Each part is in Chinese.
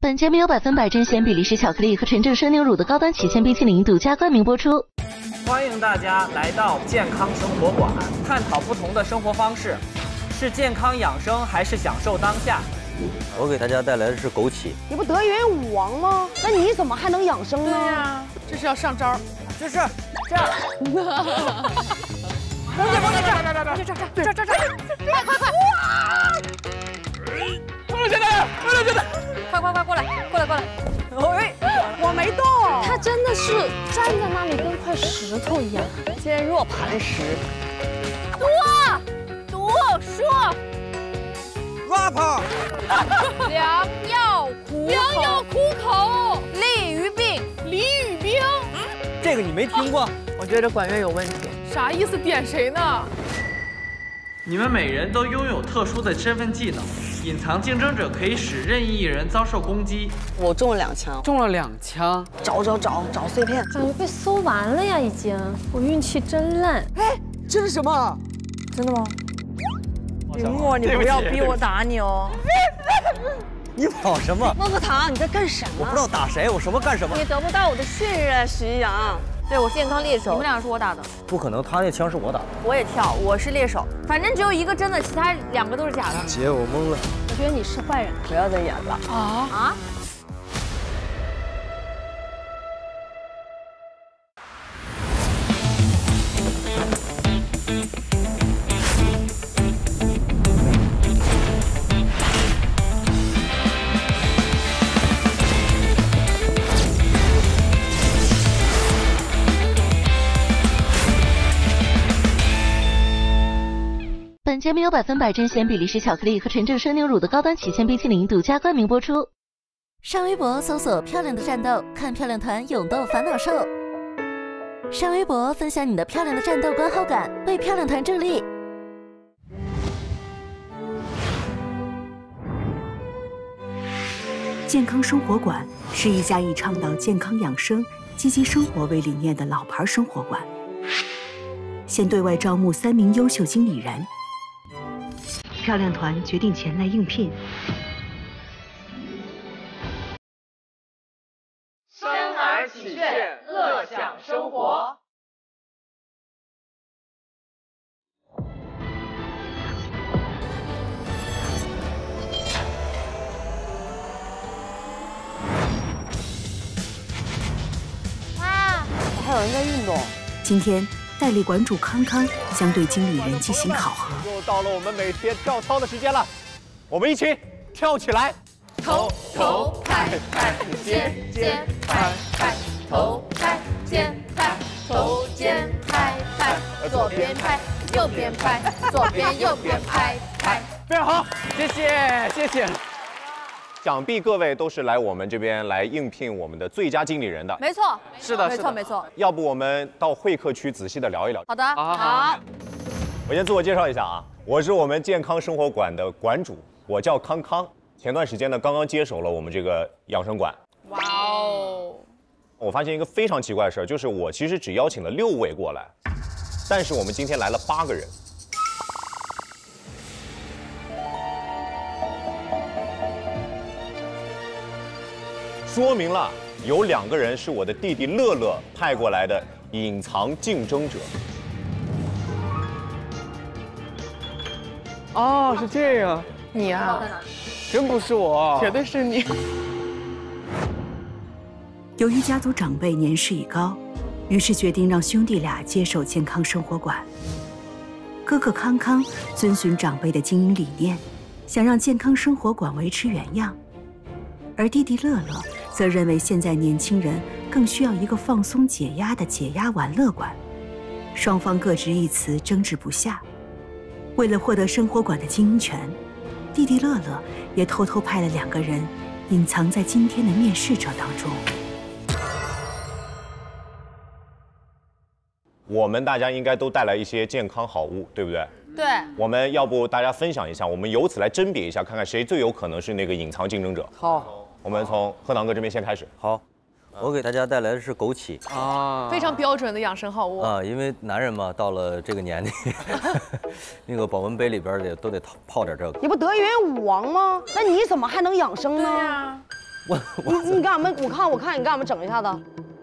本节目由100%真鲜比利时巧克力和纯正生牛乳的高端起千冰淇淋独家冠名播出。欢迎大家来到健康生活馆，探讨不同的生活方式，是健康养生还是享受当下？我给大家带来的是枸杞。你不德云武王吗？那你怎么还能养生呢？对呀，这是要上招。就是这样。萌姐，这，快！快过来！哎，我没动。他真的是站在那里跟块石头一样，坚若磐石。读书 ，rapper， 良药苦口，利于病。这个你没听过？我觉得管乐有问题。啥意思？点谁呢？你们每人都拥有特殊的身份技能，隐藏竞争者可以使任意一人遭受攻击。我中了2枪，中了2枪，找碎片，感觉被搜完了呀，已经。我运气真烂。哎，这是什么？真的吗？雨墨，你不要逼我打你哦。你跑什么？孟鹤堂，你在干什么？我不知道打谁，我什么干什么。你得不到我的信任，徐阳。对，我是健康猎手。你们俩是我打的。不可能，他那枪是我打的。我也跳，我是猎手。反正只有一个真的，其他2个都是假的。姐，我懵了。我觉得你是坏人。不要再演了。啊！本节目由100%真鲜比利时巧克力和纯正生牛乳的高端起千冰淇淋独家冠名播出。上微博搜索“漂亮的战斗”，看漂亮团勇斗烦恼兽。上微博分享你的漂亮的战斗观后感，为漂亮团助力。健康生活馆是一家以倡导健康养生、积极生活为理念的老牌生活馆，现对外招募3名优秀经理人。漂亮团决定前来应聘。生而起炫，乐享生活。还有人在运动。今天代理馆主康康将对经理人进行考核。又到了我们每天跳操的时间了，我们一起跳起来！头拍肩拍，头拍肩拍，头肩拍，左边拍，右边拍，左边右边拍。非常好，谢谢。想必各位都是来我们这边来应聘我们的最佳经理人的。没错，是的，没错。要不我们到会客区仔细的聊一聊。好的，好。我先自我介绍一下啊，我是我们健康生活馆的馆主，我叫康康。前段时间呢，刚刚接手了我们这个养生馆。哇哦！我发现一个非常奇怪的事儿，就是我其实只邀请了6位过来，但是我们今天来了8个人。说明了有2个人是我的弟弟乐乐派过来的隐藏竞争者。哦，是这样。你啊，真不是我，绝对是你。由于家族长辈年事已高，于是决定让兄弟俩接手健康生活馆。哥哥康康遵循长辈的经营理念，想让健康生活馆维持原样，而弟弟乐乐则认为现在年轻人更需要一个放松解压的解压玩乐馆。双方各执一词，争执不下。为了获得生活馆的经营权，弟弟乐乐也偷偷派了2个人隐藏在今天的面试者当中。我们大家应该都带来一些健康好物，对不对？对。我们要不大家分享一下，我们由此来甄别一下，看看谁最有可能是那个隐藏竞争者。好。我们从贺堂哥这边先开始。好，我给大家带来的是枸杞啊，非常标准的养生好物啊。因为男人嘛，到了这个年纪，那个保温杯里边都得泡点这个。你不德云武王吗？那你怎么还能养生呢？对呀，你干嘛？我看你干嘛整一下子？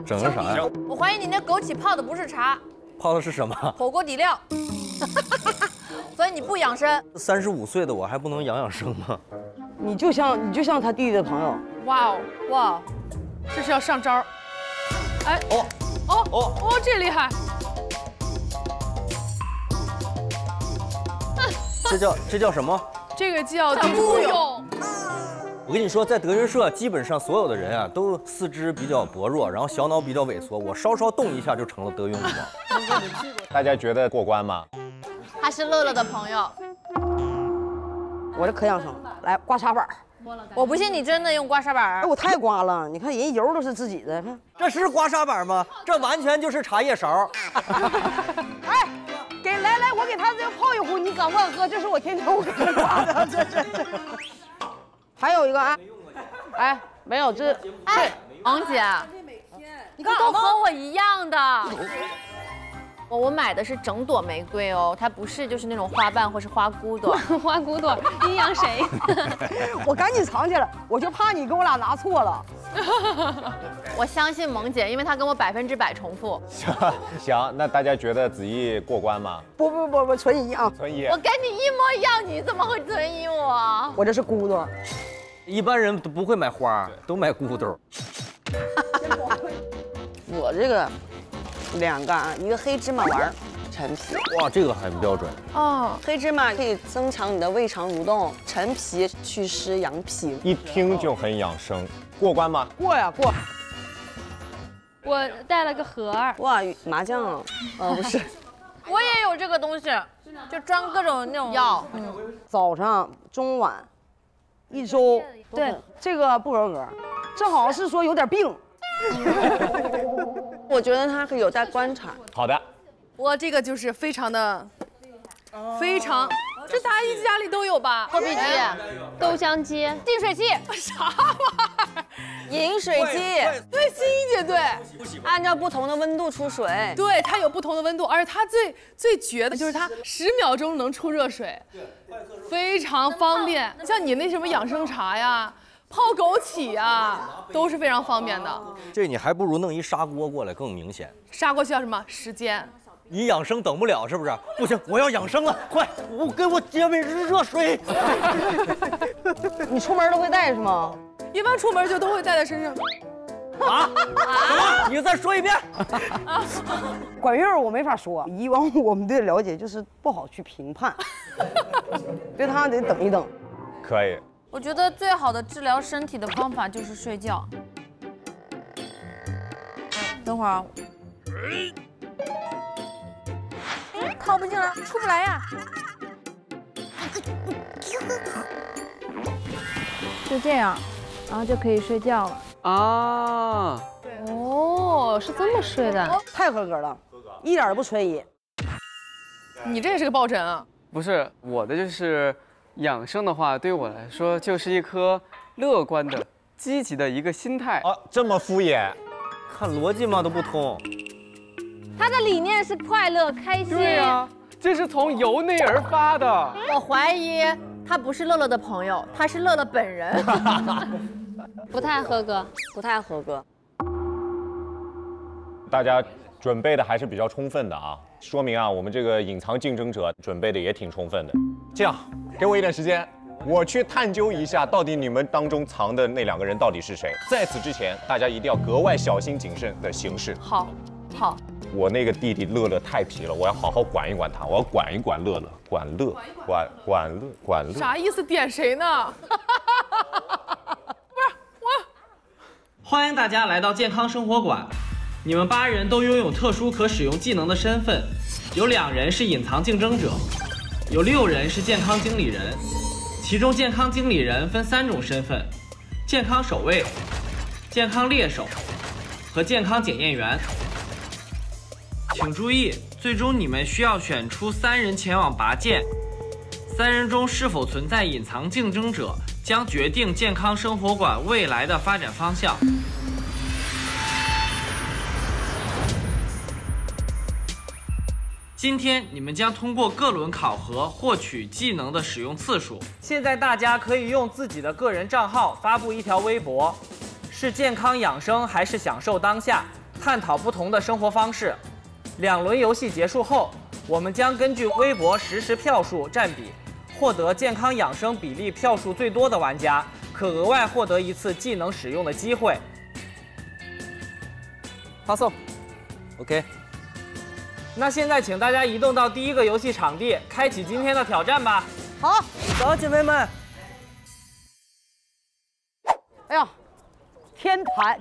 整个啥呀？我怀疑你那枸杞泡的不是茶，泡的是什么？火锅底料。所以你不养生。35岁的我还不能养生吗？你就像他弟弟的朋友。哇哦哇，这是要上招。哎这厉害。这叫什么？这个叫孤勇。我跟你说，在德云社，基本上所有的人啊，都四肢比较薄弱，然后小脑比较萎缩。我稍稍动一下就成了德云舞王。大家觉得过关吗？他是乐乐的朋友。我这可养生了，来刮痧板。我不信你真的用刮痧板。哎，我太刮了，你看人油都是自己的，看这是刮痧板吗？这完全就是茶叶勺。哎，来，我给他这个泡一壶，你敢不敢喝？这是我天天我给他刮的，这。还有一个啊，哎，没有这，哎，王姐，你都和我一样的。我买的是整朵玫瑰哦，它不是就是那种花瓣或是花骨朵。花骨朵阴阳谁？我赶紧藏起来，我就怕你给我俩拿错了。我相信萌姐，因为她跟我100%重复。行，那大家觉得子怡过关吗？不，存疑啊，存疑。我跟你一模一样，你怎么会存疑我？我这是骨朵。一般人都不会买花，都买骨朵。我这个2个啊，一个黑芝麻丸，陈皮。哇，这个很标准。哦，黑芝麻可以增强你的胃肠蠕动，陈皮祛湿养脾。一听就很养生，过关吗？过呀过。我带了个盒儿。哇，麻酱，不是。我也有这个东西，就装各种那种药。早上、中晚，1周。对，这个不合格，这好像是说有点病。我觉得他有待观察。好的。我这个就是非常，这大家里都有吧？破壁机、豆浆机、净水器，啥玩意儿？饮水机，对，欣怡姐对，按照不同的温度出水。对，它有不同的温度，而且它最绝的就是它10秒钟能出热水，非常方便。像你那什么养生茶呀、泡枸杞呀，都是非常方便的。这你还不如弄一砂锅过来更明显。砂锅需要什么时间？你养生等不了是不是？不行，我要养生了，快，给我接杯热水。你出门都会带是吗？一般出门就都会带在身上。啊？什么？你再说一遍。管用我没法说，以往我们的了解就是不好去评判，对他得等一等。可以。我觉得最好的治疗身体的方法就是睡觉。等会儿。套不进来，出不来呀。就这样，然后就可以睡觉了。啊，哦，是这么睡的，太合格了，一点都不存疑。你这也是个抱枕啊？不是，我的就是养生的话，对我来说就是一颗乐观的、积极的一个心态。啊，这么敷衍，看逻辑嘛都不通。他的理念是快乐、开心。对呀，这是从由内而发的。我怀疑他不是乐乐的朋友，他是乐乐本人。不太合格，不太合格。大家准备的还是比较充分的啊，说明啊，我们这个隐藏竞争者准备的也挺充分的。这样，给我一点时间，我去探究一下，到底你们当中藏的那2个人到底是谁。在此之前，大家一定要格外小心谨慎的行事。好。我那个弟弟乐乐太皮了，我要好好管一管他，我要管一管乐乐，管乐。啥意思？点谁呢？不是我。欢迎大家来到健康生活馆。你们8人都拥有特殊可使用技能的身份，有2人是隐藏竞争者，有6人是健康经理人。其中健康经理人分3种身份：健康守卫、健康猎手和健康检验员。请注意，最终你们需要选出3人前往拔剑，3人中是否存在隐藏竞争者，将决定健康生活馆未来的发展方向。今天你们将通过各轮考核获取技能的使用次数。现在大家可以用自己的个人账号发布一条微博，是健康养生还是享受当下，探讨不同的生活方式。2轮游戏结束后，我们将根据微博实时票数占比，获得健康养生比例票数最多的玩家，可额外获得1次技能使用的机会。发送 ，OK。那现在请大家移动到第1个游戏场地，开启今天的挑战吧。好，走，姐妹们。哎呀，天台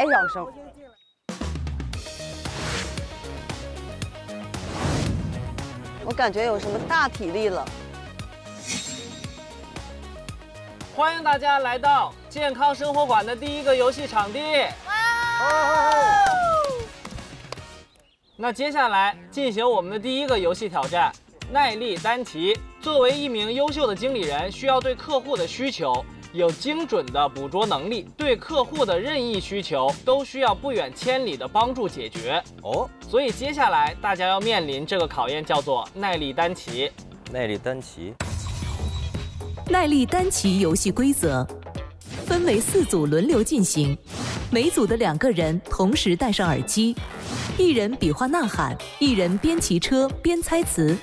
养生。我感觉有什么大体力了。欢迎大家来到健康生活馆的第1个游戏场地。那接下来进行我们的第1个游戏挑战——耐力单骑。作为一名优秀的经理人，需要对客户的需求有精准的捕捉能力，对客户的任意需求都需要不远千里的帮助解决。所以接下来大家要面临这个考验，叫做耐力单骑。耐力单骑。耐力单骑游戏规则分为4组轮流进行，每组的2个人同时戴上耳机，一人比划呐喊，一人边骑车边猜词。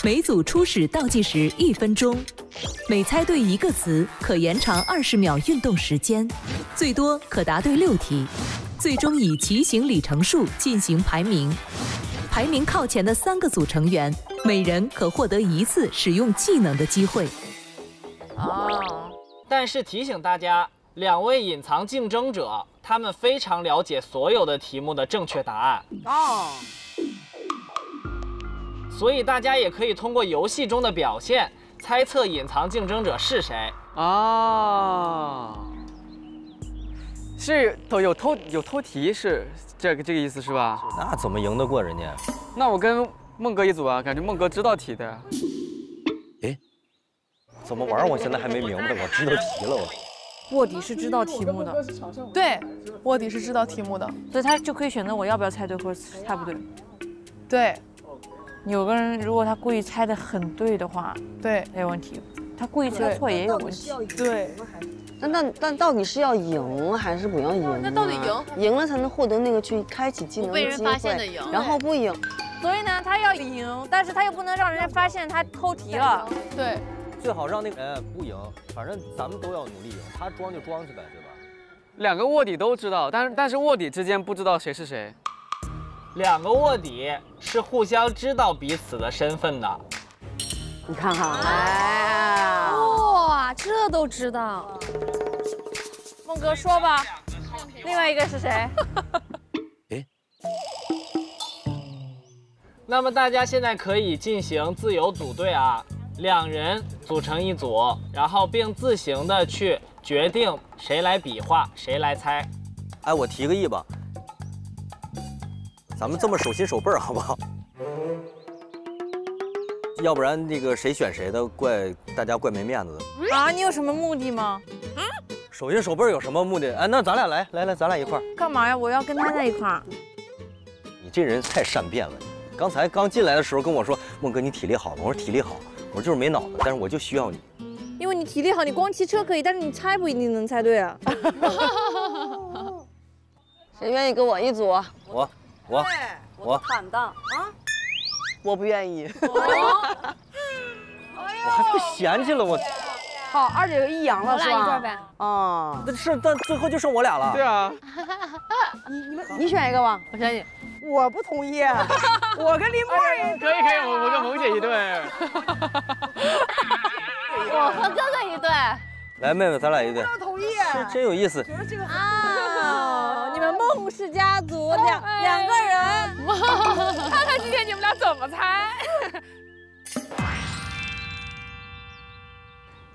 每组初始倒计时1分钟，每猜对1个词可延长20秒运动时间，最多可答对6题。最终以骑行里程数进行排名，排名靠前的3个组成员，每人可获得1次使用技能的机会。但是提醒大家，2位隐藏竞争者，他们非常了解所有的题目的正确答案。所以大家也可以通过游戏中的表现猜测隐藏竞争者是谁。是有偷题，是这个意思是吧？那怎么赢得过人家？那我跟孟哥一组啊，感觉孟哥知道题的。怎么玩我现在还没明白，我知道题了。卧底是知道题目的，对，卧底是知道题目的，所以他就可以选择我要不要猜对或者猜不对。对，有个人如果他故意猜的很对的话，对，没有问题；他故意猜错也有问题。对。但到底是要赢还是不要赢？那到底赢了才能获得那个去开启技能的机会，然后不赢。所以呢，他要赢，但是他又不能让人家发现他偷题了。对。最好让那个人不赢，反正咱们都要努力赢，他装就装去呗，对吧？2个卧底都知道，但是卧底之间不知道谁是谁。 2个卧底是互相知道彼此的身份的。你看看，哎，哇，这都知道。孟哥说吧，另外一个是谁？哎，那么大家现在可以进行自由组队啊，2人组成一组，然后并自行的去决定谁来比划，谁来猜。哎，我提个议吧。 咱们这么手心手背好不好？要不然那个谁选谁的，大家怪没面子的。啊，你有什么目的吗？手心手背有什么目的？哎，那咱俩来，咱俩一块儿。干嘛呀？我要跟他在一块儿。你这人太善变了。刚才刚进来的时候跟我说，孟哥你体力好吗？我说体力好，我说就是没脑子，但是我就需要你。因为你体力好，你光骑车可以，但是你猜不一定能猜对啊。谁愿意跟我一组？我坦荡啊！我不愿意。我还不嫌弃了我。好，2姐和一阳了是吧？一对呗。啊，但最后就剩我俩了。对啊。你选一个吧。我选你。我不同意。我跟林波也可以，我跟萌姐一对。我和哥哥一对。来，妹妹，咱俩一对。不同意。真有意思。啊！你们孟氏家族两个人，看看今天你们俩怎么猜。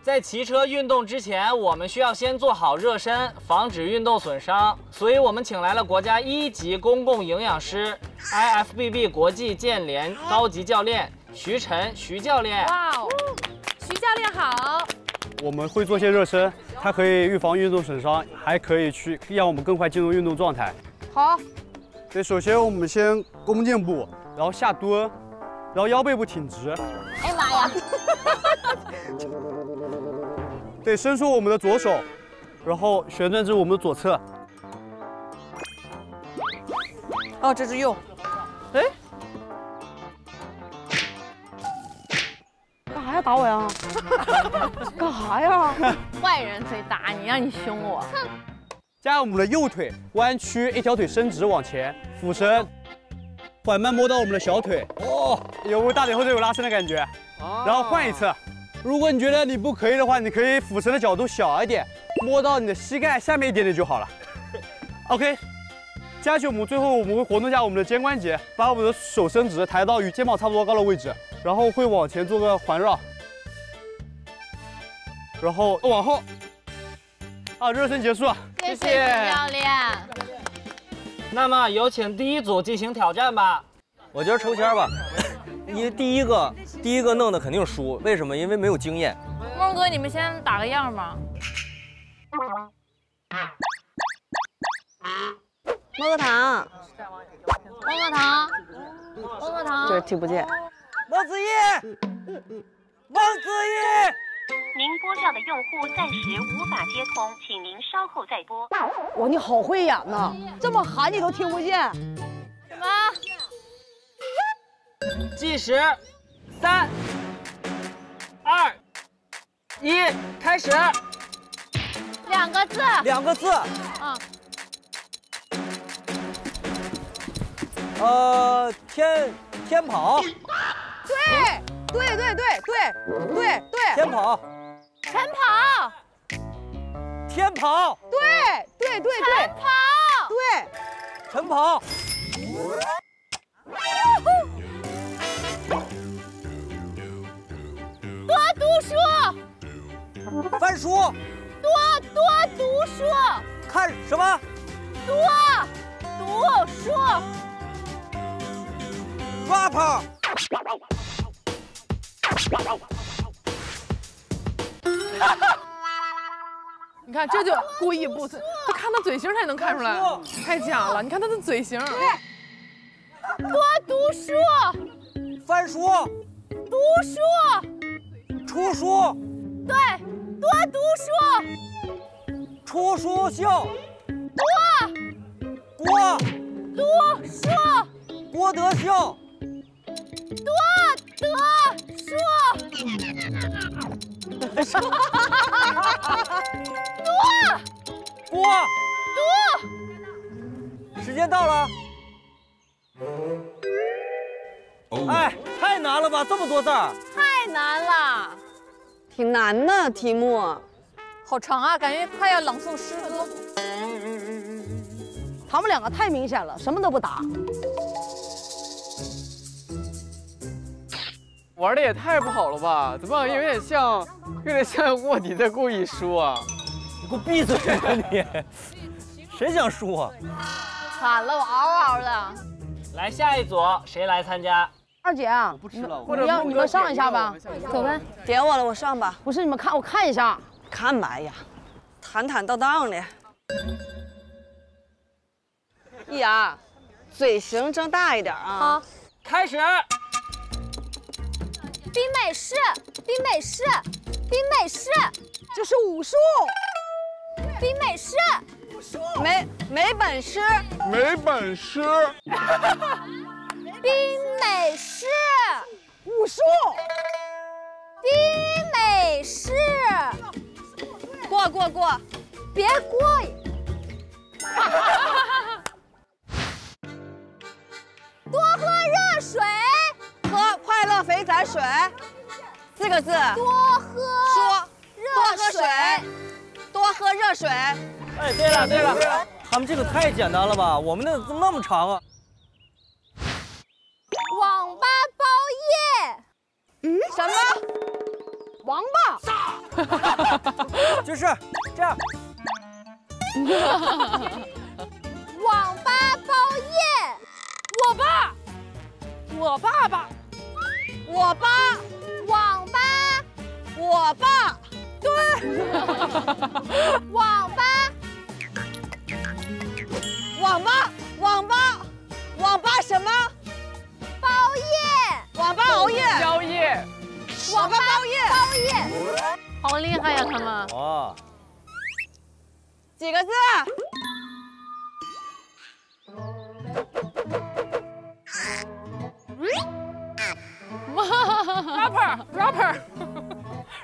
在骑车运动之前，我们需要先做好热身，防止运动损伤。所以我们请来了国家1级公共营养师 ，IFBB 国际健联高级教练徐晨徐教练。哇哦，徐教练好。我们会做些热身，它可以预防运动损伤，还可以让我们更快进入运动状态。好，对，首先我们先弓箭步，然后下蹲，然后腰背部挺直。哎呀妈呀！对，伸出我们的左手，然后旋转至我们的左侧。哦，这是右。哎，干啥呀？打我呀？干啥呀？坏人最打你，让你凶我。加我们的右腿弯曲，一条腿伸直往前，俯身，缓慢摸到我们的小腿。哦，有没有大腿后腿有拉伸的感觉？然后换一侧。如果你觉得你不可以的话，你可以俯身的角度小一点，摸到你的膝盖下面一点点就好了。OK。接下去我们最后会活动一下我们的肩关节，把我们的手伸直，抬到与肩膀差不多高的位置，然后会往前做个环绕，然后往后。好，热身结束。谢谢教练。那么有请第一组进行挑战吧。我觉得抽签吧，你第一个弄的肯定输，为什么？因为没有经验。梦哥，你们先打个样吧。摸个糖，摸个糖，摸个糖。这听不见。王子怡，王子怡。您拨叫的用户暂时无法接通，请您稍后再拨。哇，你好会演呐！这么喊你都听不见。什么？计时，3、2、1，开始。2个字。2个字。嗯。天跑。对，天跑。晨跑。天跑。对。晨跑。对。晨跑。多读书。翻书。多读书。看什么？多读书。抓跑。你看，这就故意不，他看他嘴型才能看出来，太假了。你看他的嘴型。多读书。翻书。读书。出书。对，多读书。出书秀。多读书。郭德秀。多读书。多。时间到了。哎，太难了吧，这么多字儿。太难了。挺难的题目。好长啊，感觉快要朗诵诗歌。他们两个太明显了，什么都不答。玩的也太不好了吧？怎么有点像卧底在故意输啊？你给我闭嘴吧你！谁想输啊？惨了，我嗷嗷的。来下一组，谁来参加？二姐啊，不吃了，你们上一下吧。走呗。点我了，我上吧。不是你们看，我看一下。看吧，哎呀，坦坦荡荡的。易雅，嘴型睁大一点啊。好，开始。冰美式，冰美式，冰美式，这是武术。冰美式，没本事，没本事。冰美式，武术。冰美式，过，别过。多喝热水。喝快乐肥仔水，4个字。多喝热水。多喝热水。哎，对了，他们这个太简单了吧？我们的怎么那么长啊？网吧包夜。什么？王八？就是这样。网吧包夜。我爸爸。网吧。对。网吧。我跟包夜，包夜，好厉害呀，他们。哇，几个字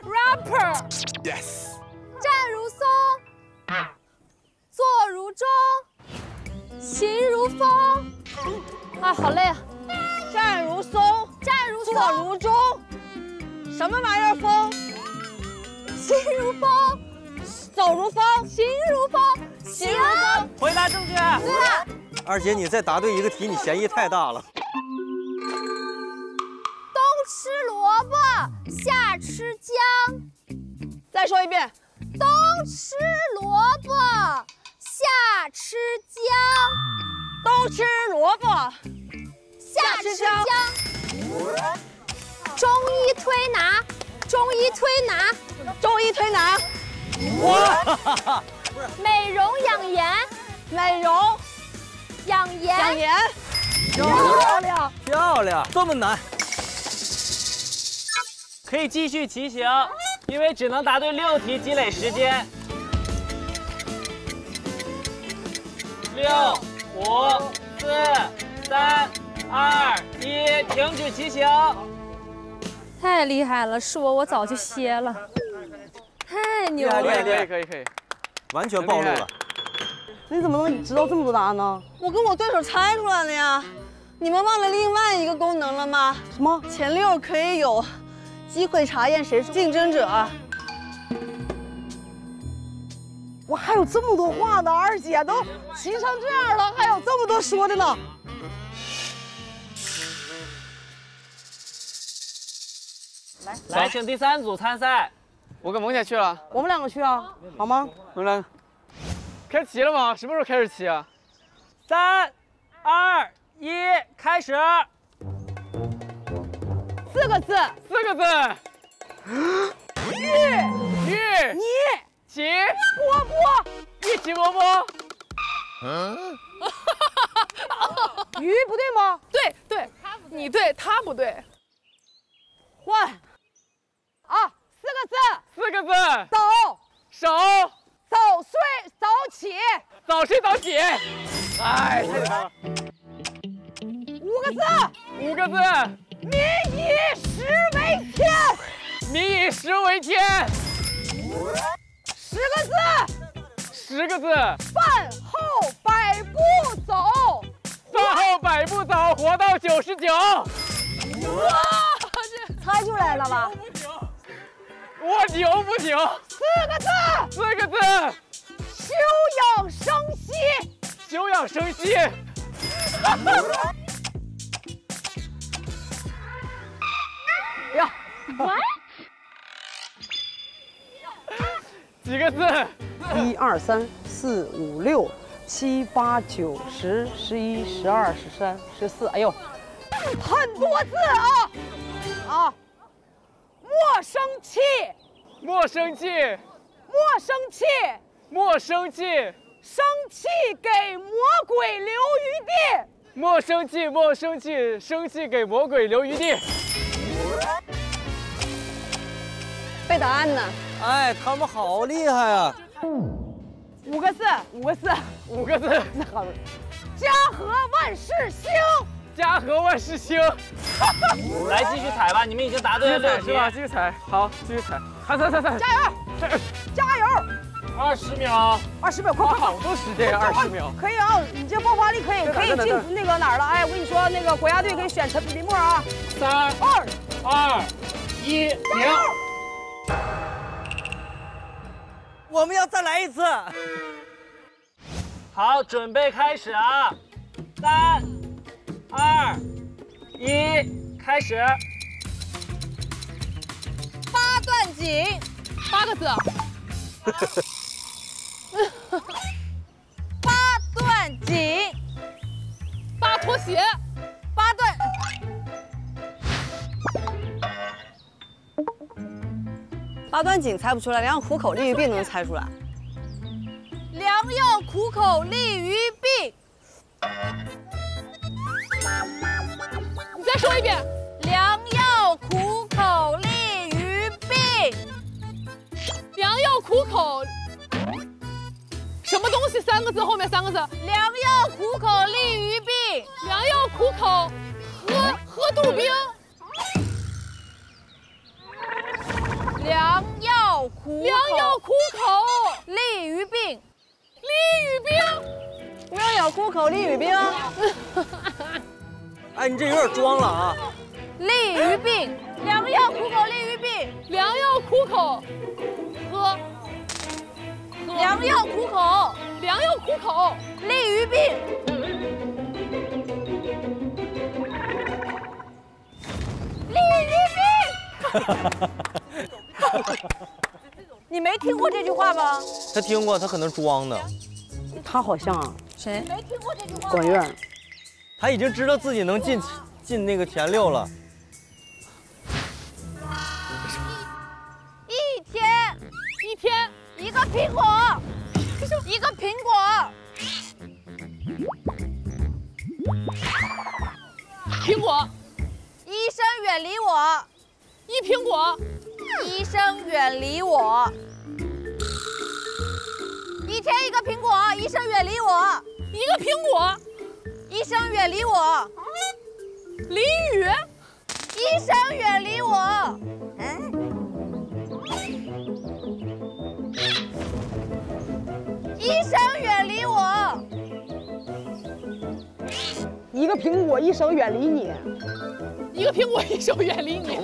？rapper。 Yes。站如松，坐如钟，行如风。啊，好累啊！站如松，站如松，坐如钟，什么玩意儿风？行如风，走如风，行如风，行。回答正确。对了。二姐，你再答对一个题，你嫌疑太大了。冬吃萝卜，夏吃姜。再说一遍。冬吃萝卜，夏吃姜。冬吃萝卜，夏吃姜。中医推拿，中医推拿，中医推拿。哇！美容养颜，美容养颜，养颜。漂亮，漂亮，这么难。可以继续骑行，因为只能答对6题，积累时间。6、5、4、3、2、1，停止骑行。太厉害了，是我早就歇了。太牛了！可以，完全暴露了。你怎么能知道这么多答案呢？我跟我对手猜出来的呀。你们忘了另外一个功能了吗？什么？前6可以有机会查验谁是竞争者。我还有这么多话呢，二姐都骑成这样了，还有这么多说的呢。来，请第3组参赛。我跟萌姐去了。我们2个去啊，好吗？我们2个开始骑了吗？什么时候开始骑啊？3、2、1，开始。4个字，4个字。玉，你骑萝卜，玉骑萝卜。鱼不对吗？对，你对，他不对。换。啊，4个字。手。早睡早起。早睡早起。哎，太难了。5个字。民以食为天。民以食为天。10个字。饭后100步走。饭后100步走，活到99。哇，猜出来了吧？我牛不牛？4个字。休养生息。休养生息。呀，几个字？1、2、3、4、5、6、7、8、9、10、11、12、13、14。哎呦，很多字啊！莫生气，莫生气，莫生气，莫生气，生气给魔鬼留余地。莫生气，莫生气，生气给魔鬼留余地。背答案呢？哎，他们好厉害啊！5个字，5个字，5个字。那好，家和万事兴，家和万事兴。来，继续踩吧，你们已经答对了6题是吧？继续踩，好，继续踩，踩！加油！加油！20秒，20秒，快！好多时间，20秒。可以啊，你这爆发力可以进那个哪儿了？哎，我跟你说，那个国家队可以选陈林墨啊。3、2、1，停！我们要再来一次。好，准备开始啊！3、2、1，开始。8段锦，8个字。8段锦，8拖鞋，8段。8段锦猜不出来，良药苦口利于病能猜出来。良药苦口利于病。你再说一遍。良药苦口利苦口，什么东西？3个字后面3个字。良药苦口利于病。良药苦口，喝杜冰。良药苦口利于病。利于病。良药苦口利于病。哎，你这有点装了啊！利于病，良药苦口利于病。良药苦口，喝。良药苦口，良药苦口，利于病。利于病。你没听过这句话吗？他听过，他可能装的。他好像啊，谁没听过这句话？管院，他已经知道自己能进那个前6了。一天一个苹果，一个苹果。苹果。医生远离我。一苹果。医生远离我。一天一个苹果，医生远离我。一个苹果。医生远离我。淋雨。医生远离我。医生远离我。一个苹果，医生远离你。一个苹果，医生远离你。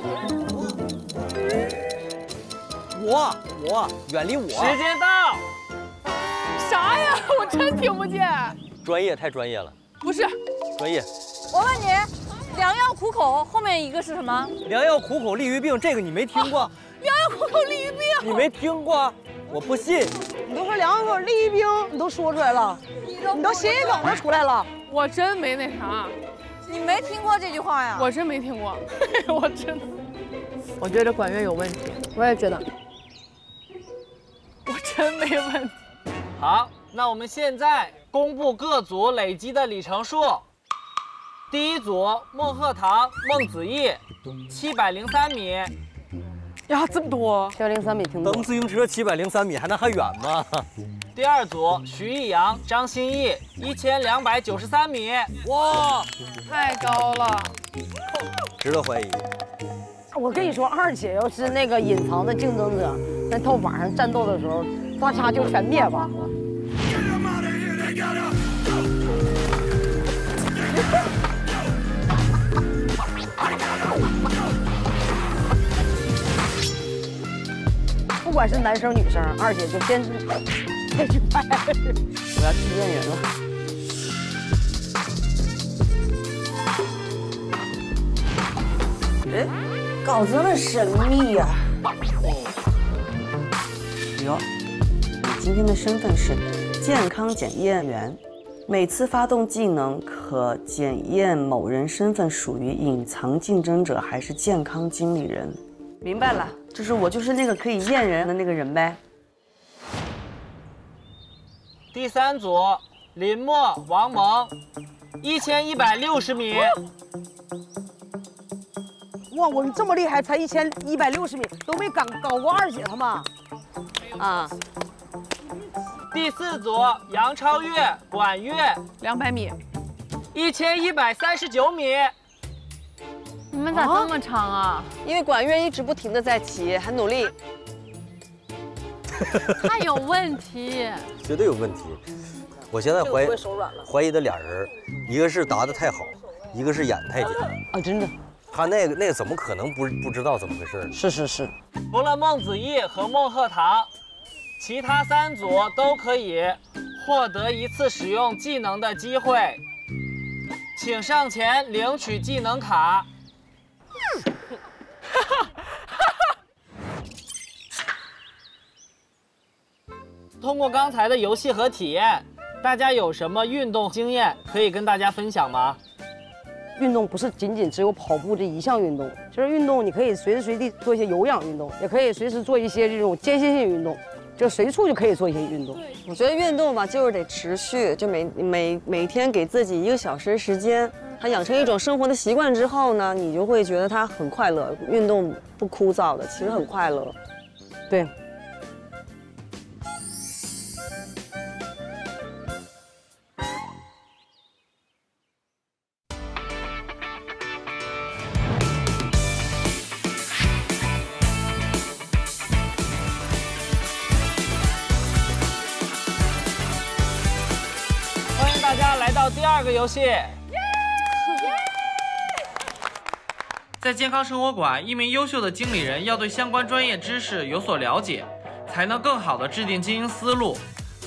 我远离我。时间到。啥呀？我真听不见。专业，太专业了。不是。专业。我问你，良药苦口后面一个是什么？良药苦口利于病，这个你没听过？良药苦口利于病。你没听过？我不信。你都说良药利于病，你都说出来了，你都谐音梗都出来了。我真没那啥。你没听过这句话呀？我真没听过。我真的。我觉得管乐有问题。我也觉得。我真没问题。好，那我们现在公布各组累积的里程数。第一组孟鹤堂、孟子义，703米。呀，这么多！703米挺多。蹬自行车703米，还能还远吗？第二组徐艺洋、张歆艺，1293米。哇，太高了，值得怀疑。我跟你说，二姐要是那个隐藏的竞争者，在到晚上战斗的时候，大家就全灭亡了。不管是男生女生，二姐就坚持这句拍。我要去验人了。哎，搞这么神秘呀！哟，你今天的身份是健康检验员，每次发动技能可检验某人身份属于隐藏竞争者还是健康经理人。明白了，我就是那个可以验人的那个人呗。第三组林默、王蒙，1160米。哇，我这么厉害，才1160米，都没搞过二姐他们。啊。第四组杨超越、管乐，200米，1139米。你们咋这么长啊？因为管乐一直不停的在骑，很努力。他有问题，绝对有问题。我现在怀疑的俩人，一个是答得太好，一个是演太简单啊！真的，他那个怎么可能不知道怎么回事？是。除了孟子义和孟鹤堂，其他3组都可以获得一次使用技能的机会，请上前领取技能卡。通过刚才的游戏和体验，大家有什么运动经验可以跟大家分享吗？运动不是仅仅只有跑步这一项运动，就是运动你可以随时随地做一些有氧运动，也可以随时做一些这种间歇性运动，就随处就可以做一些运动。我觉得运动吧，就是得持续，就每天给自己1个小时时间，它养成一种生活的习惯之后呢，你就会觉得它很快乐。运动不枯燥的，其实很快乐。对。第2个游戏。在健康生活馆，一名优秀的经理人要对相关专业知识有所了解，才能更好地制定经营思路。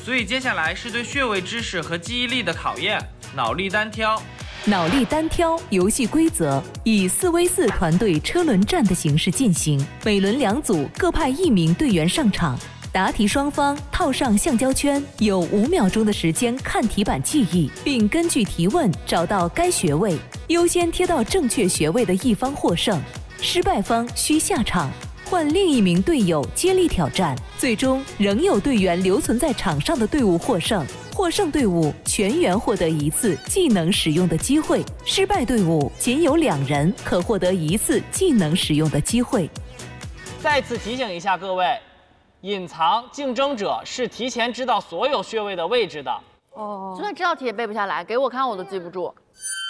所以接下来是对穴位知识和记忆力的考验，脑力单挑。脑力单挑游戏规则以4v4团队车轮战的形式进行，每轮2组各派1名队员上场。答题双方套上橡胶圈，有5秒钟的时间看题板记忆，并根据提问找到该穴位，优先贴到正确穴位的一方获胜，失败方需下场，换另一名队友接力挑战，最终仍有队员留存在场上的队伍获胜。获胜队伍全员获得1次技能使用的机会，失败队伍仅有2人可获得1次技能使用的机会。再次提醒一下各位，隐藏竞争者是提前知道所有穴位的位置的。哦，就算这道题也背不下来，给我看我都记不住。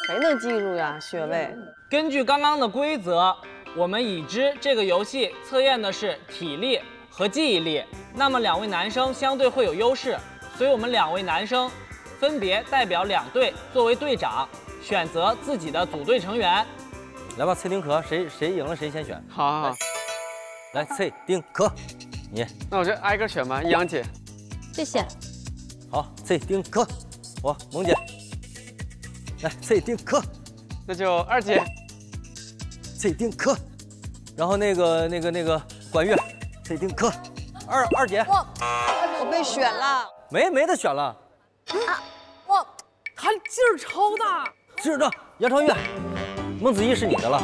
谁能记住呀？穴位。根据刚刚的规则，我们已知这个游戏测验的是体力和记忆力，那么2位男生相对会有优势，所以我们2位男生分别代表2队作为队长，选择自己的组队成员。来吧，崔丁可，谁赢了谁先选。好，来，崔丁可，你。那我就挨个选吧，易阳姐。谢谢。好，崔丁可，我萌姐。来，崔丁可，那就2姐。崔丁可，然后那个管乐，崔丁可，二姐。我被选了。没得选了。他劲儿超大。劲儿大，杨超越，孟子义是你的了。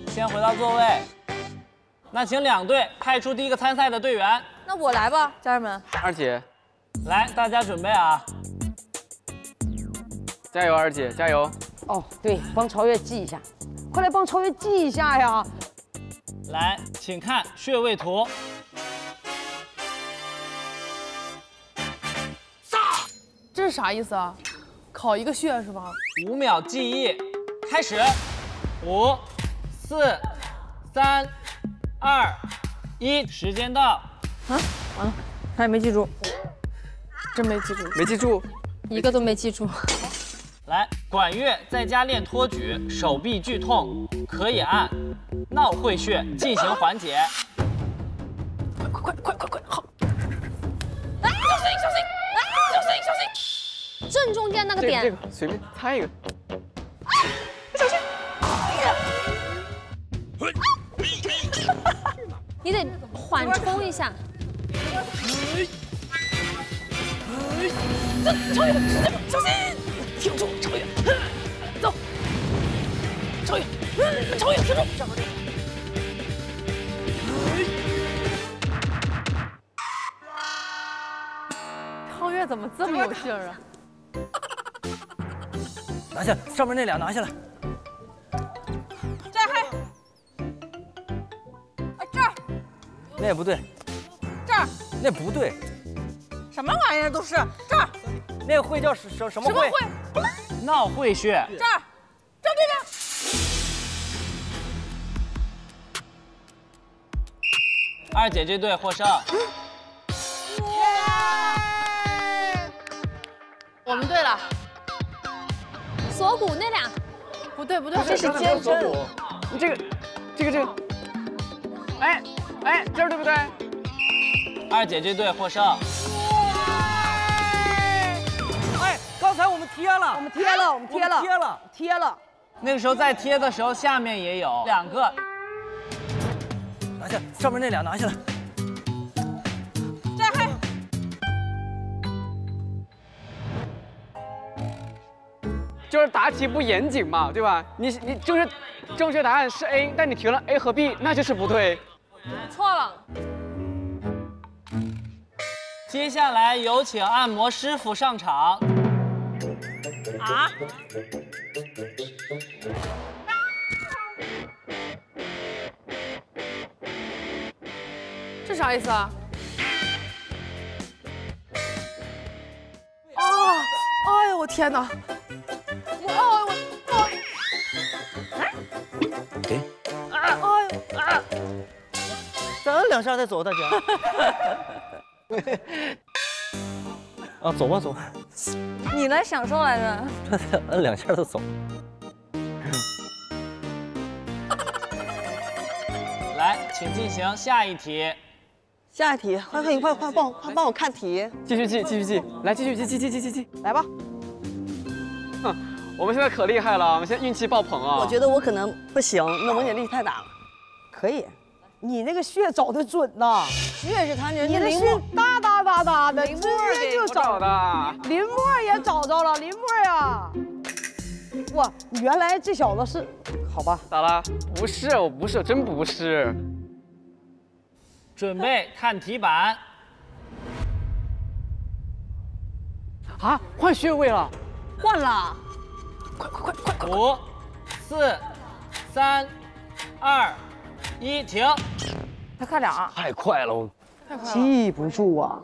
先回到座位。那请2队派出第一个参赛的队员。那我来吧，家人们。2姐，来，大家准备啊！加油，2姐，加油！哦，对，帮超越记一下，快来帮超越记一下呀！来，请看穴位图。这是啥意思啊？考一个穴是吧？5秒记忆，开始！5、4、3、2、1，时间到。啊，完了，他也没记住，真没记住，没记住，一个都没记住。来，管乐在家练托举，手臂剧痛，可以按闹会穴进行缓解。快，好！哎，小心！哎，小心！正中间那个点。这个随便猜一个。小心！你得缓冲一下。超越，小心！挺住，超越，走！超越，挺住！超越怎么这么有劲儿啊？拿下上面那俩，拿下来。这儿还，这儿，那也不对，这儿，那不对，什么玩意儿都是这儿。那个会叫什么会？闹会穴。这儿，这。2姐这队获胜。我们对了。锁骨那俩，不对，这是肩针。你这个，哎，这儿对不对？2姐这队获胜。哎，刚才我们贴了。那个时候在贴的时候，下面也有2个。拿下上面那俩，拿下来。这儿还。就是答题不严谨嘛，对吧？你正确答案是 A， 但你填了 A 和 B， 那就是不对。错了。接下来有请按摩师傅上场。啊？这啥意思啊？哎呦我天哪！咱2下再走，大家。啊，走吧走吧。你来享受来着。摁2下就走。来，请进行下一题。下一题，快帮我看题。继续记，来继续记，来吧。我们现在可厉害了，我们现在运气爆棚啊！我觉得我可能不行，那萌姐力太大了。可以，你那个穴找的准呐，穴是他人你的穴大的，直接就找的。林默也找着了，林默呀！哇，原来这小子是，好吧？咋了？不是，我不是，真不是。准备看题板。啊，换穴位了，换了。快！5、4、3、2、1，停！再快点啊！太快了，记不住啊。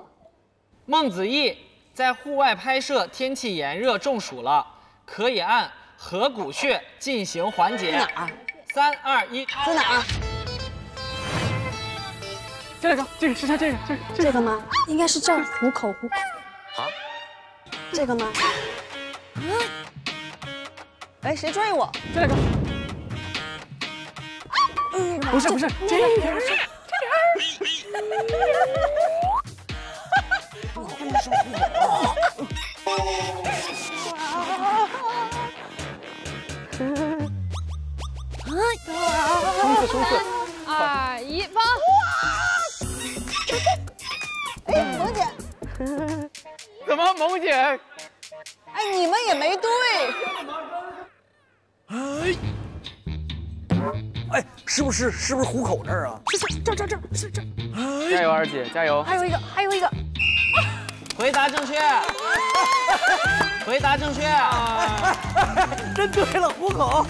孟子义在户外拍摄，天气炎热中暑了，可以按合谷穴进行缓解。哪儿？3、2、1，在哪儿？这个，是这个吗？应该是这儿，虎口。啊？这个吗？哎，谁拽我？这个。不是，这里。冲刺！2、1，放！哎，萌姐，怎么萌姐？哎，你们也没对。哎，是不是虎口那儿啊？是这。加油，二姐，加油！还有一个。回答正确。回答正确。真对了，虎口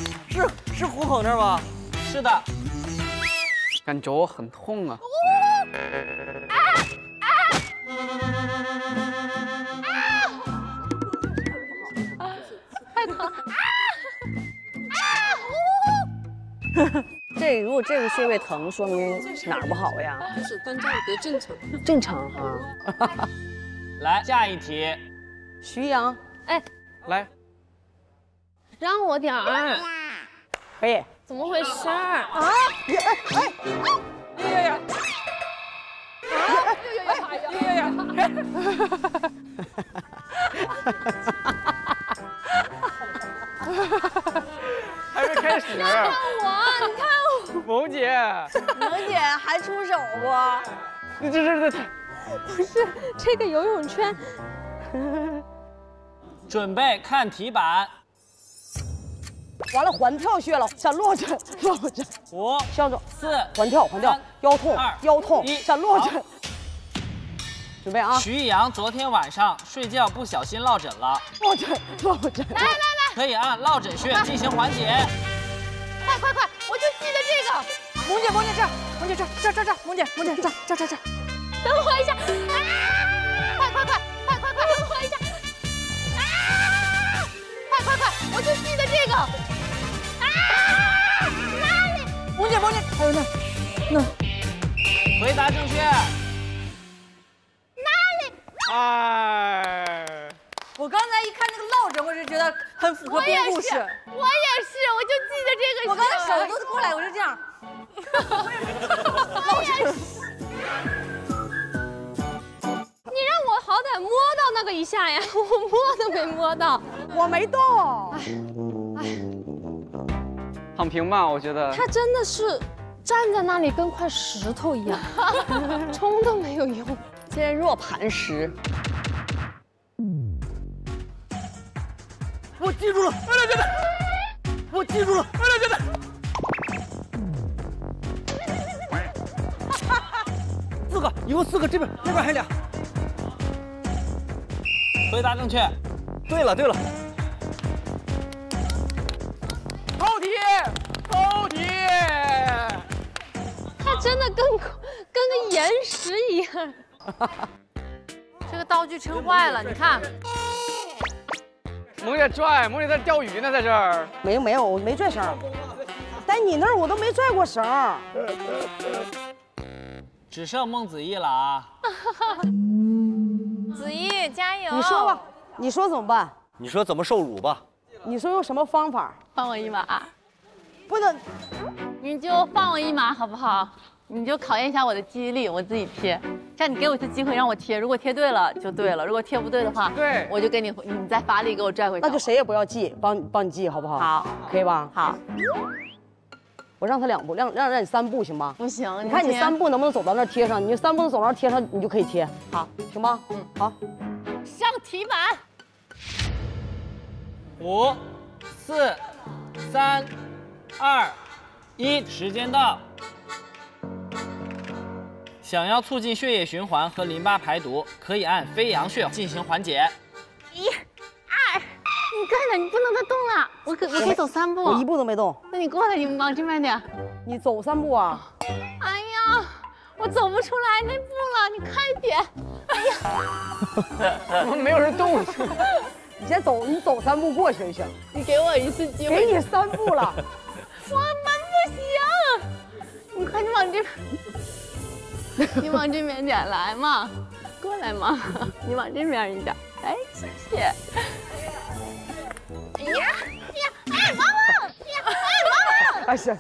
是虎口那儿吗？是的。感觉我很痛啊。太疼！如果这个穴位疼，说明哪儿不好呀？就是单价别正常。正常哈。来，下一题。徐阳，哎，来，让我点儿。可以。怎么回事儿啊？还没开始。你看我。萌姐还出手不？你这不是这个游泳圈。准备看题板。完了，环跳穴了，闪落枕。5、向着4，环跳，腰痛，闪落枕。准备啊！徐阳昨天晚上睡觉不小心落枕了。落枕。来，可以按落枕穴进行缓解。快，我就记得这个。萌姐这，萌姐这，萌姐这。等我一下。快，等我一下。快，我就记得这个。哪里？萌姐，还有那。回答正确。哎，我刚才一看那个落枕，我就觉得很符合编故事。我也是，我就记得这个。我刚才手都过来，我就这样。我也是。你让我好歹摸到那个一下呀，我摸都没摸到。我没动。躺平吧，我觉得。他真的是站在那里跟块石头一样，冲都没有用。坚若磐石。我记住了，我记住了，4个，一共4个，这边还俩。回答正确。对了，扣题。它真的跟个岩石一样。这个道具撑坏了，你看。萌姐在钓鱼呢，在这儿。没有，我没拽绳。在你那儿我都没拽过绳。只剩孟子义了啊。子怡加油！你说吧，你说怎么办？你说怎么受辱吧？你说用什么方法？放我一马，不能，你就放我一马好不好？你就考验一下我的记忆力，我自己贴。这样你给我一次机会让我贴，如果贴对了就对了，如果贴不对的话，对，我就给你再发力给我拽回去。那就谁也不要记，帮你记好不好？好，可以吧？好。我让他2步，让你3步行吗？不行，你看你3步能不能走到那儿贴上？你3步能走到那儿贴上，你就可以贴。好，行吗？好。上题板。5、4、3、2、1，时间到。想要促进血液循环和淋巴排毒，可以按飞扬穴进行缓解。1、2，你快点，你不能再动了。我可以走3步。我1步都没动。那你过来，你往这边点。你走3步啊！哎呀，我走不出来那步了，你快点！哎呀，我们没有人动。你先走，你走3步过去就行。你给我一次机会。给你3步了。我们不行。你快点往这边。你往这边点来嘛，过来嘛，你往这边一点，哎，谢谢。哎呀呀，哎，毛毛，呀，哎，毛毛，哎，行。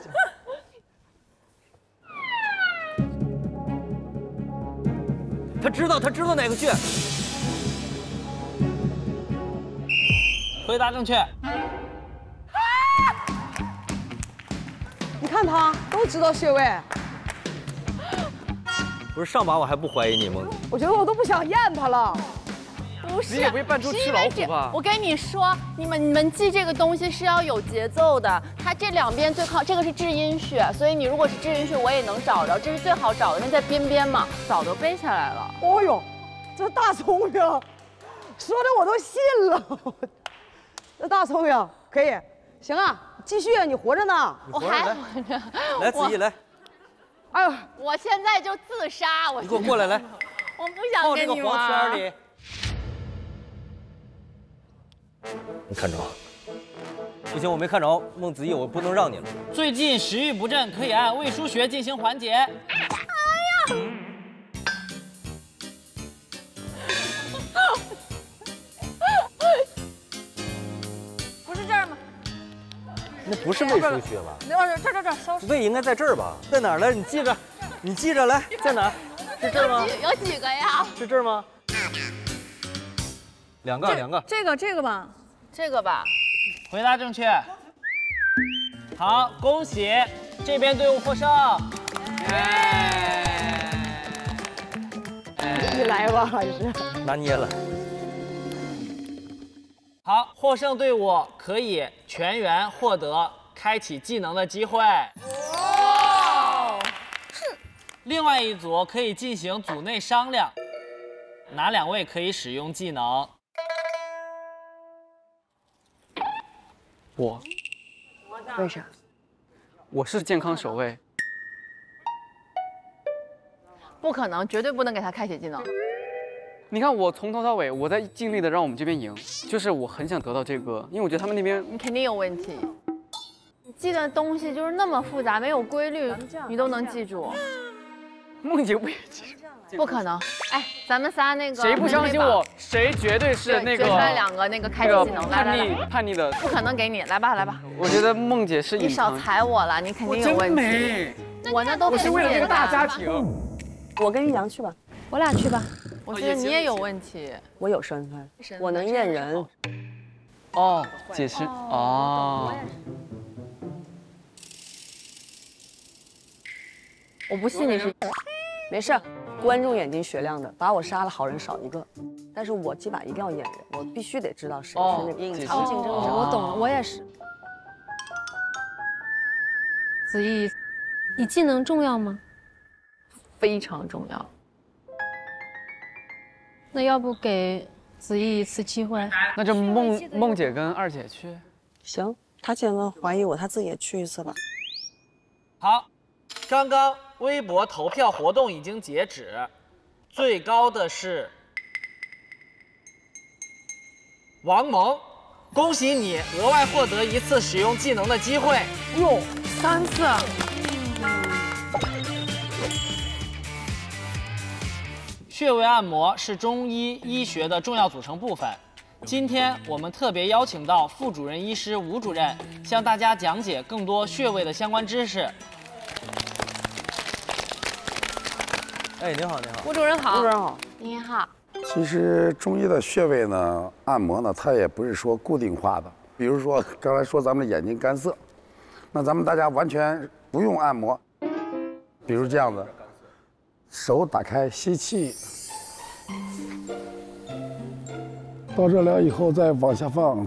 他知道哪个穴。回答正确。你看他都知道穴位。不是上把我还不怀疑你吗？我觉得我都不想验他了。不是，你也不会扮猪吃老虎吧？我跟你说，你们记这个东西是要有节奏的。它这2边最靠，这个是至阴穴，所以你如果是至阴穴，我也能找着，这是最好找的，那在边边嘛，早都背下来了。哦呦，这大聪明，说的我都信了。这大聪明可以，行啊，继续，你活着呢。我还活着。来，子怡来。哎呦，我现在就自杀！你给我过来，来。我不想跟你玩。泡这个黄圈里。你看着？不行，我没看着。孟子怡，我不能让你了。最近食欲不振，可以按胃腧穴进行缓解。哎呀！不是这儿吗？那不是胃腧穴吧？这，消失。胃应该在这儿吧？在哪儿来？你记着来，在哪儿？是这儿吗？有几个呀？是这儿吗？2个。这个吧，这个吧。回答正确。好，恭喜这边队伍获胜。你来吧，还是拿捏了。好，获胜队伍可以全员获得开启技能的机会。另外一组可以进行组内商量，哪2位可以使用技能？我。为啥？我是健康守卫。不可能，绝对不能给他开启技能。你看我从头到尾，我在尽力的让我们这边赢，就是我很想得到这个，因为我觉得他们那边你肯定有问题。你记的东西就是那么复杂，没有规律，你都能记住。梦姐不也记住？不可能！哎，咱们仨那个谁不相信我，谁绝对是那个决出来2个那个开启技能，来，叛逆的，不可能给你，来吧。我觉得梦姐是你少踩我了，你肯定有问题。我那都我是为了这个大家庭。我跟玉阳去吧，我俩去吧。我觉得你也有问题。我有身份，我能验人。哦，解释哦。我不信你是。没事，观众眼睛雪亮的，把我杀了，好人少1个。但是我这把一定要验人，我必须得知道谁是那个隐藏竞争者。我懂了，我也是。子怡，你技能重要吗？非常重要。那要不给子怡一次机会？那就梦姐跟2姐去。行，她既然怀疑我，她自己也去一次吧。好，刚刚微博投票活动已经截止，最高的是王萌，恭喜你额外获得1次使用技能的机会。哟，3次。穴位按摩是中医医学的重要组成部分。今天我们特别邀请到副主任医师吴主任，向大家讲解更多穴位的相关知识。哎，你好，你好，吴主任好，吴主任好，您好。其实中医的穴位呢，按摩呢，它也不是说固定化的。比如说刚才说咱们的眼睛干涩，那咱们大家完全不用按摩，比如这样子，手打开吸气，到这了以后再往下放，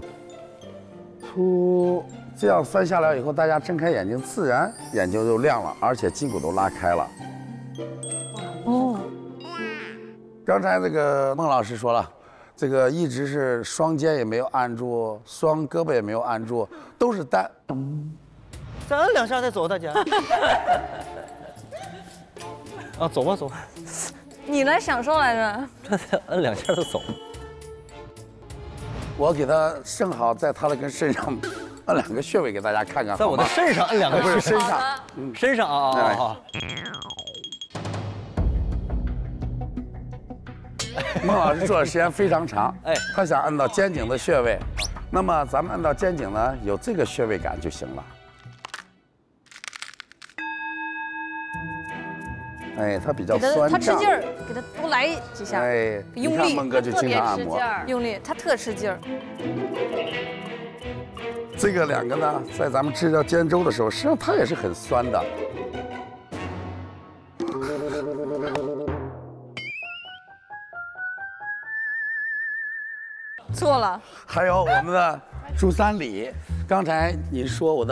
出，这样3下来以后，大家睁开眼睛，自然眼睛就亮了，而且筋骨都拉开了。哦，刚才这个孟老师说了，这个一直是双肩也没有按住，双胳膊也没有按住，都是单。再摁2下再走，大姐。啊，走吧走吧。你来享受来着。再摁2下就走。我给他正好在他的跟身上摁2个穴位给大家看看。在我的身上摁2个，不是身上，身上啊。好。孟老师做的时间非常长，哎，他想按到肩颈的穴位，那么咱们按到肩颈呢，有这个穴位感就行了。哎，它比较酸胀，他吃劲儿，给他多来几下，哎，用力，孟哥就经常按摩，用力，他特吃劲儿。这个2个呢，在咱们治疗肩周的时候，实际上它也是很酸的。错了。还有我们的足三里，刚才你说我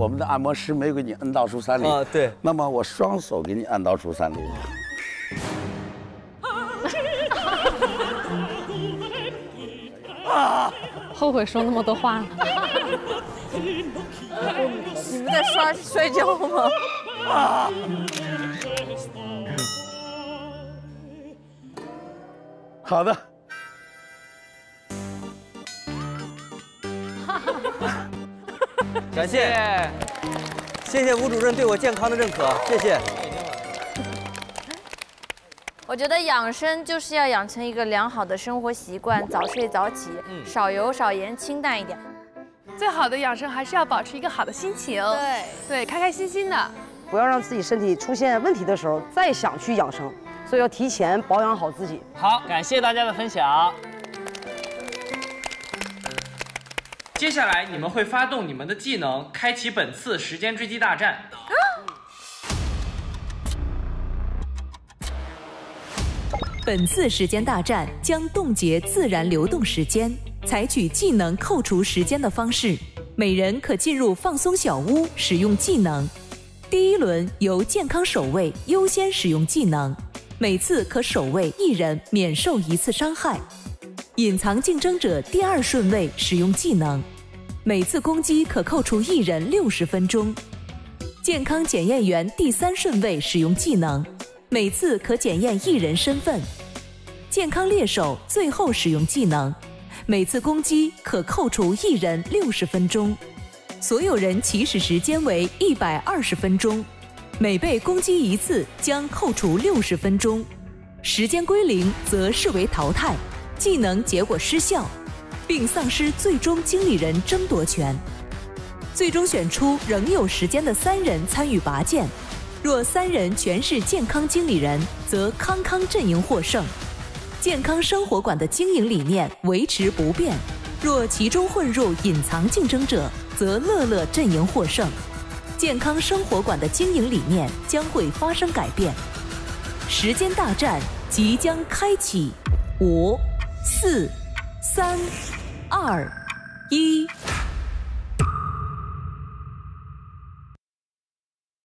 们的按摩师没有给你摁到足三里啊，对。那么我双手给你按到足三里。后悔说那么多话了。你们在摔跤吗？好的。感谢，谢谢吴主任对我健康的认可，谢谢。我觉得养生就是要养成一个良好的生活习惯，早睡早起，少油少盐，清淡一点。最好的养生还是要保持一个好的心情，对，开开心心的，不要让自己身体出现问题的时候再想去养生，所以要提前保养好自己。好，感谢大家的分享。接下来你们会发动你们的技能，开启本次时间追击大战。本次时间大战将冻结自然流动时间，采取技能扣除时间的方式，每人可进入放松小屋使用技能。第1轮由健康守卫优先使用技能，每次可守卫1人免受1次伤害。隐藏竞争者第2顺位使用技能，每次攻击可扣除1人60分钟。健康检验员第3顺位使用技能，每次可检验1人身份。健康猎手最后使用技能，每次攻击可扣除1人60分钟。所有人起始时间为120分钟，每被攻击1次将扣除60分钟，时间归零则视为淘汰，技能结果失效，并丧失最终经理人争夺权。最终选出仍有时间的3人参与拔剑，若3人全是健康经理人，则康康阵营获胜。健康生活馆的经营理念维持不变，若其中混入隐藏竞争者，则乐乐阵营获胜。健康生活馆的经营理念将会发生改变。时间大战即将开启，5、4、3、2、1。